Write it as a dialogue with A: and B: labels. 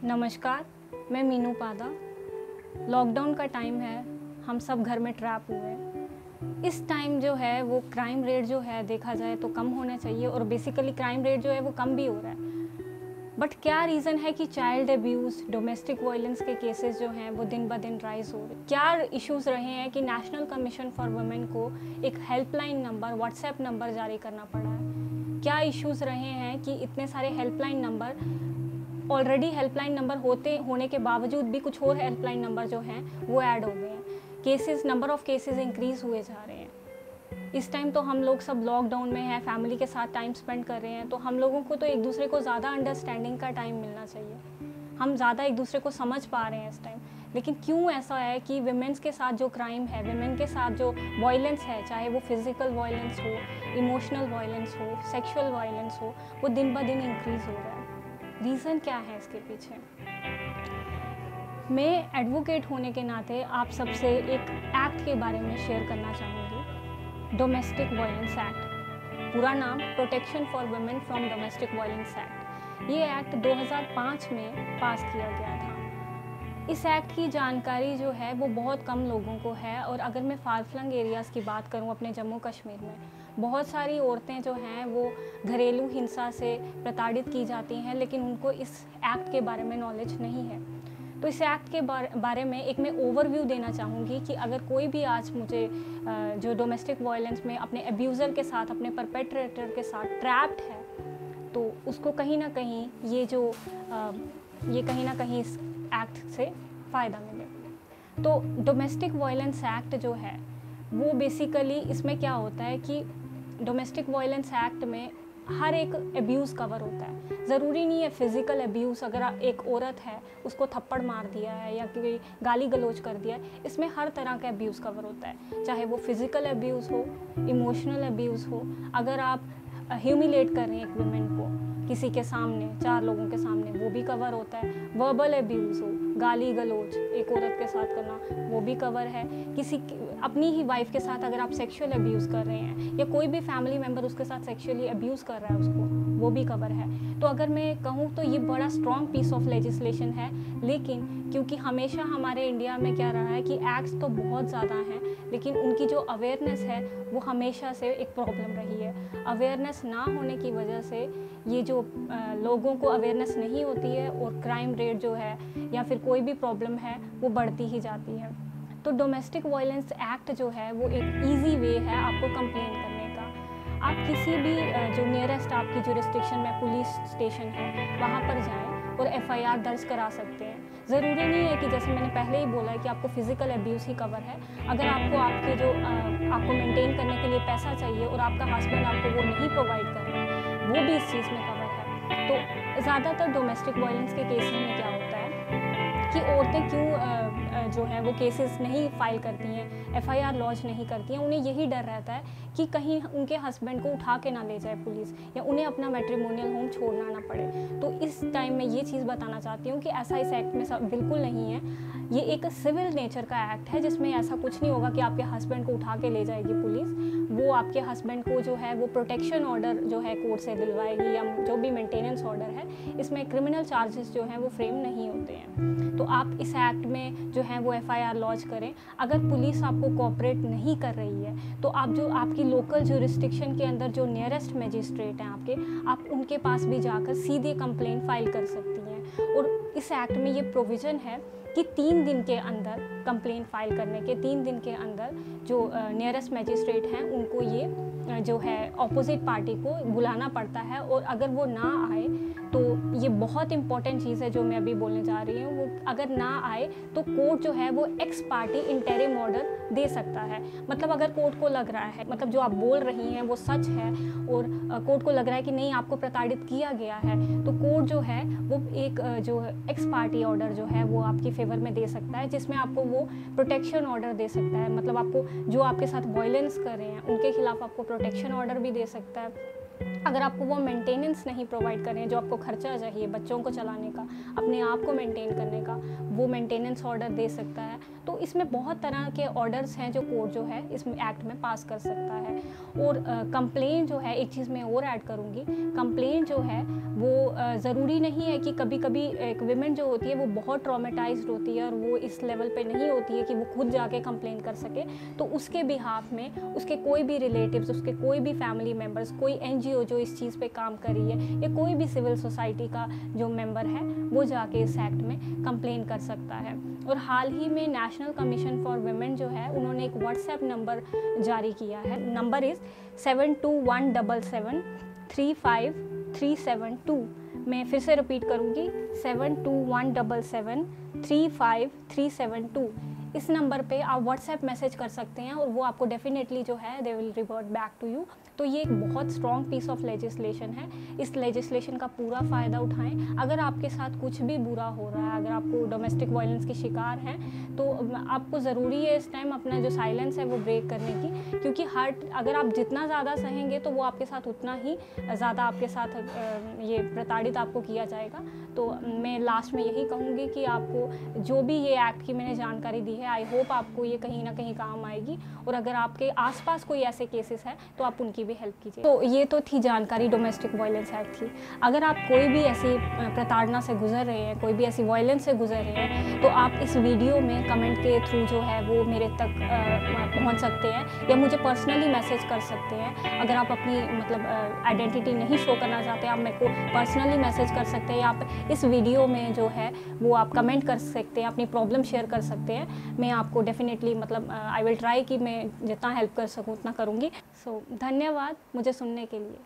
A: नमस्कार, मैं मीनू पादा। लॉकडाउन का टाइम है, हम सब घर में ट्रैप हुए हैं। इस टाइम जो है वो क्राइम रेट जो है देखा जाए तो कम होना चाहिए और बेसिकली क्राइम रेट जो है वो कम भी हो रहा है। बट क्या रीज़न है कि चाइल्ड अब्यूज़, डोमेस्टिक वायलेंस के केसेस जो हैं वो दिन ब दिन राइज हो रहे हैं? क्या इश्यूज़ रहे हैं कि नेशनल कमीशन फॉर वुमेन को एक हेल्पलाइन नंबर, व्हाट्सएप नंबर जारी करना पड़ा है? क्या इश्यूज़ रहे हैं कि इतने सारे helpline number, already helpline number होने के बावजूद भी कुछ और हेल्पलाइन नंबर जो हैं वो ऐड हो गए हैं? Cases, number of cases increase हुए जा रहे हैं। इस टाइम तो हम लोग सब लॉकडाउन में हैं, फैमिली के साथ टाइम स्पेंड कर रहे हैं, तो हम लोगों को तो एक दूसरे को ज़्यादा अंडरस्टैंडिंग का टाइम मिलना चाहिए। हम ज़्यादा एक दूसरे को समझ पा रहे हैं इस टाइम, लेकिन क्यों ऐसा है कि विमेंस के साथ जो क्राइम है, विमेन के साथ जो वायलेंस है, चाहे वो फिज़िकल वायलेंस हो, इमोशनल वायलेंस हो, सेक्सुअल वायलेंस हो, वो दिन ब दिन इंक्रीज़ हो रहा है? रीज़न क्या है इसके पीछे? मैं एडवोकेट होने के नाते आप सबसे एक एक्ट के बारे में शेयर करना चाहूँगी, डोमेस्टिक वायलेंस एक्ट। पूरा नाम protection for women from domestic violence act. ये एक्ट 2005 में पास किया गया था। इस एक्ट की जानकारी जो है वो बहुत कम लोगों को है, और अगर मैं फार फ्लंग एरियाज़ की बात करूँ अपने जम्मू कश्मीर में, बहुत सारी औरतें जो हैं वो घरेलू हिंसा से प्रताड़ित की जाती हैं, लेकिन उनको इस एक्ट के बारे में नॉलेज नहीं है। तो इस एक्ट के बारे में एक मैं ओवरव्यू देना चाहूँगी कि अगर कोई भी आज मुझे जो डोमेस्टिक वायलेंस में अपने अब्यूज़र के साथ, अपने परपेट्रेटर के साथ ट्रैप्ड है, तो उसको कहीं ना कहीं ये कहीं ना कहीं इस एक्ट से फ़ायदा मिले। तो डोमेस्टिक वायलेंस एक्ट जो है वो बेसिकली, इसमें क्या होता है कि डोमेस्टिक वायलेंस एक्ट में हर एक अब्यूज़ कवर होता है। ज़रूरी नहीं है फिज़िकल अब्यूज़, अगर एक औरत है उसको थप्पड़ मार दिया है या कोई गाली गलौज कर दिया है, इसमें हर तरह का अब्यूज़ कवर होता है, चाहे वो फिज़िकल अब्यूज़ हो, इमोशनल अब्यूज़ हो। अगर आप ह्यूमिलेट कर रहे हैं एक वुमेन को किसी के सामने, 4 लोगों के सामने, वो भी कवर होता है। वर्बल अब्यूज़ हो, गाली गलौज एक औरत के साथ करना, वो भी कवर है। अपनी ही वाइफ के साथ अगर आप सेक्सुअल अब्यूज़ कर रहे हैं या कोई भी फैमिली मेम्बर उसके साथ सेक्सुअली अब्यूज़ कर रहा है उसको, वो भी कवर है। तो अगर मैं कहूँ तो ये बड़ा स्ट्रॉन्ग पीस ऑफ लेजिस्लेशन है, लेकिन क्योंकि हमेशा हमारे इंडिया में क्या रहा है कि एक्ट्स तो बहुत ज़्यादा हैं, लेकिन उनकी जो अवेयरनेस है वो हमेशा से एक प्रॉब्लम रही है। अवेयरनेस ना होने की वजह से ये जो लोगों को अवेयरनेस नहीं होती है, और क्राइम रेट जो है या फिर कोई भी प्रॉब्लम है वो बढ़ती ही जाती है। तो डोमेस्टिक वायलेंस एक्ट जो है वो एक इजी वे है आपको कंप्लेन करने का। आप किसी भी जो नियरेस्ट आपकी जुरिस्डिक्शन में पुलिस स्टेशन है वहाँ पर जाएं और एफआईआर दर्ज करा सकते हैं। ज़रूरी नहीं है कि, जैसे मैंने पहले ही बोला है, कि आपको फिज़िकल अब्यूज़ ही कवर है। अगर आपको आपके जो आपको मेंटेन करने के लिए पैसा चाहिए और आपका हस्बैंड आपको वो नहीं प्रोवाइड कर रहा है, वो भी इस चीज़ में कवर है। तो ज़्यादातर डोमेस्टिक वायलेंस के केसेस में क्या होता है कि औरतें क्यों जो है वो केसेस नहीं फाइल करती हैं, एफआईआर लॉन्च नहीं करती हैं? उन्हें यही डर रहता है कि कहीं उनके हस्बैंड को उठा के ना ले जाए पुलिस, या उन्हें अपना मैट्रिमोनियल होम छोड़ना ना पड़े। तो इस टाइम में ये चीज़ बताना चाहती हूँ कि ऐसा इस एक्ट में बिल्कुल नहीं है। ये एक सिविल नेचर का एक्ट है, जिसमें ऐसा कुछ नहीं होगा कि आपके हस्बैंड को उठा के ले जाएगी पुलिस। वो आपके हस्बैंड को जो है वो प्रोटेक्शन ऑर्डर जो है कोर्ट से दिलवाएगी, या जो भी मेंटेनेंस ऑर्डर है, इसमें क्रिमिनल चार्जेस जो हैं वो फ्रेम नहीं होते हैं। तो आप इस एक्ट में जो है वो एफआईआर लॉन्च करें। अगर पुलिस आपको कोऑपरेट नहीं कर रही है तो आप जो आपकी लोकल जुरिस्डिक्शन के अंदर जो नियरेस्ट मजिस्ट्रेट हैं आपके, आप उनके पास भी जाकर सीधे कंप्लेंट फाइल कर सकती हैं। और इस एक्ट में ये प्रोविज़न है कि 3 दिन के अंदर कंप्लेंट फाइल करने के 3 दिन के अंदर जो नियरेस्ट मजिस्ट्रेट हैं उनको ये जो है ऑपोजिट पार्टी को बुलाना पड़ता है। और अगर वो ना आए तो ये बहुत इंपॉर्टेंट चीज़ है जो मैं अभी बोलने जा रही हूँ, वो अगर ना आए तो कोर्ट जो है वो एक्स पार्टी इंटरिम ऑर्डर दे सकता है। मतलब अगर कोर्ट को लग रहा है, मतलब जो आप बोल रही हैं वो सच है, और कोर्ट को लग रहा है कि नहीं, आपको प्रताड़ित किया गया है, तो कोर्ट जो है वो एक जो एक्स पार्टी ऑर्डर जो है वो आपके फेवर में दे सकता है, जिसमें आपको वो प्रोटेक्शन ऑर्डर दे सकता है। मतलब आपको जो आपके साथ वायलेंस कर रहे हैं उनके खिलाफ आपको प्रोटेक्शन ऑर्डर भी दे सकता है। अगर आपको वो मेंटेनेंस नहीं प्रोवाइड करें, जो आपको खर्चा चाहिए बच्चों को चलाने का, अपने आप को मेंटेन करने का, वो मेंटेनेंस ऑर्डर दे सकता है। तो इसमें बहुत तरह के ऑर्डर्स हैं जो कोर्ट जो है इसमें एक्ट में पास कर सकता है। और कंप्लेन जो है, एक चीज़ मैं और ऐड करूँगी, कंप्लेन जो है वो ज़रूरी नहीं है कि कभी कभी एक विमेन जो होती है वो बहुत ट्रॉमेटाइज्ड होती है और वो इस लेवल पे नहीं होती है कि वो खुद जाके कंप्लेन कर सके, तो उसके बिहाफ में उसके कोई भी रिलेटिव्स, उसके कोई भी फैमिली मेम्बर्स, कोई एनजीओ जो इस चीज़ पे काम कर रही है, या कोई भी सिविल सोसाइटी का जो मेंबर है वो जाके इस एक्ट में कंप्लेन कर सकता है। और हाल ही में नेशनल कमीशन फॉर वुमेन जो है उन्होंने एक व्हाट्सएप नंबर जारी किया है। Number is 7217735372। मैं फिर से रिपीट करूँगी, 7217735372। इस नंबर पे आप व्हाट्सएप मैसेज कर सकते हैं और वो आपको डेफिनेटली जो है they will revert back to you. तो ये एक बहुत स्ट्रॉन्ग पीस ऑफ लेजिस्लेशन है। इस लेजिस्लेशन का पूरा फ़ायदा उठाएं। अगर आपके साथ कुछ भी बुरा हो रहा है, अगर आपको डोमेस्टिक वायलेंस के शिकार हैं, तो आपको ज़रूरी है इस टाइम अपना जो साइलेंस है वो ब्रेक करने की, क्योंकि अगर आप जितना ज़्यादा सहेंगे तो वो आपके साथ उतना ही ज़्यादा आपके साथ ये प्रताड़ित आपको किया जाएगा। तो मैं लास्ट में यही कहूँगी कि आपको जो भी ये एक्ट की मैंने जानकारी दी है, आई होप आपको ये कहीं ना कहीं काम आएगी। और अगर आपके आसपास कोई ऐसे केसेस है तो आप उनकी भी हेल्प कीजिए। तो ये तो थी जानकारी डोमेस्टिक वायलेंस एक्ट की। अगर आप कोई भी ऐसी प्रताड़ना से गुजर रहे हैं, कोई भी ऐसी वायलेंस से गुजर रहे हैं, तो आप इस वीडियो में कमेंट के थ्रू जो है वो मेरे तक पहुंच सकते हैं या मुझे पर्सनली मैसेज कर सकते हैं। अगर आप अपनी आइडेंटिटी नहीं शो करना चाहते, आप मेरे को पर्सनली मैसेज कर सकते हैं। आप इस वीडियो में जो है वो आप कमेंट कर सकते हैं, अपनी प्रॉब्लम शेयर कर सकते हैं। मैं आपको डेफिनेटली आई विल ट्राई कि मैं जितना हेल्प कर सकूँ उतना करूँगी। सो धन्यवाद मुझे सुनने के लिए।